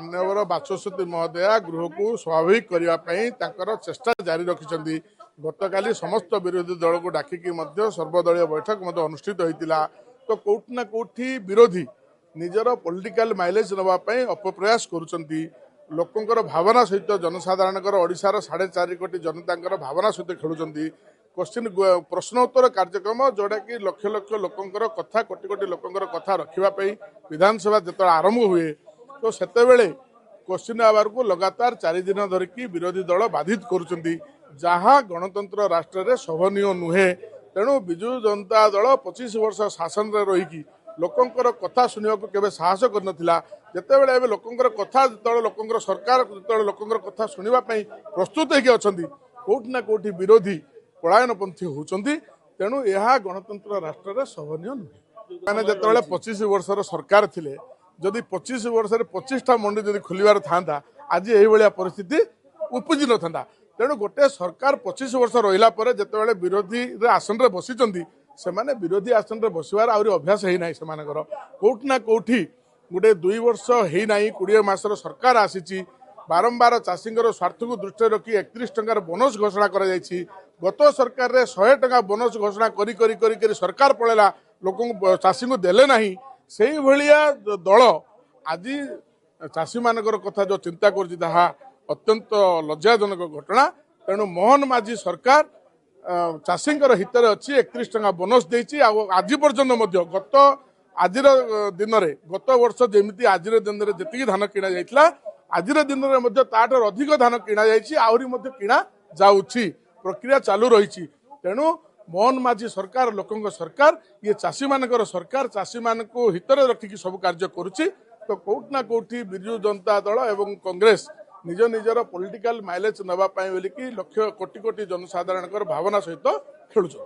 माननीय बाचस्पति महोदया गृह को स्वाभाविक करने चेष्टा जारी रखिंट गतकाली समस्त विरोधी दल को डाकिकी सर्वदलीय बैठक अनुष्ठित होता तो कौटना कौटी विरोधी निजर पॉलिटिकल माइलेज नापी अपप्रयास करुँच लोकंर भावना सहित जनसाधारण ओडिशार 4.5 कोटी जनता भावना सहित खेलुंट क्वेश्चन प्रश्नोत्तर कार्यक्रम जोड़ा कि लक्ष लक्ष लोकंर कथा कोटी कोटी लोकंर कथा रखापी विधानसभा जो आरंभ हुए तो सेतेबेले क्वेश्चन आवर को लगातार 4 दिन धरिकी विरोधी दल बाधित करुँच जहाँ गणतंत्र राष्ट्र में शोभनीय नुहे तेणु विजु जनता दल 25 वर्ष शासन में रहीकि लोकंर कथा शुणा केवे साहस करनथिला जेतेबेले एबे लोकंर कथा जो लोकंर सरकार जो लोकंर कथा शुणापी प्रस्तुत होती कोठी ना कोठी विरोधी पलायनपंथी होती तेणु यह गणतंत्र राष्ट्र में शोभनीय नुहे मैंने जो 25 वर्षर सरकार थिले जदि 25 वर्ष 25टा मंडी जदि खोलिबार था आज यही परिस्थिति उपजी न था तेणु गोटे सरकार 25 वर्ष रहा जितेबाला विरोधी आसन में बसी से विरोधी आसन में बसवार आहरी अभ्यास होना से कौटना कौटी गोटे 2 वर्ष होना 20 मासर सरकार आसी बारंबार चाषी स्वार्थ को दृष्टि रखी 31 टंकार बोनस घोषणा कर गत सरकार रे 100 टंका बोनस घोषणा करी सरकार पड़ेगा लोक चाषी को देले ना से भाया दल आज चाषी मान कथा जो चिंता कर अत्यंत लज्जाजनक घटना तेणु मोहन माझी सरकार चाषी हित अच्छी 31 टंका बोनस देती आज पर्यंत गत आज दिन में गत वर्ष जमी आज दिन में जी धान किणा जाइथिला आज दिन में ताठर अधिक धान किणा आहरी किणा जाउछि प्रक्रिया चालू रही तेणु मोहन माझी सरकार लोकों सरकार ये चाषी मानकर सरकार चाषी मान को हित रखिकी सब कार्य करुच्ची तो कौटना कौटी विजु जनता दल एवं कांग्रेस निज निजर पॉलिटिकल माइलेज नापी बोलिकी लक्ष कोटी कोटी जनसाधारण भावना सहित खेलुच।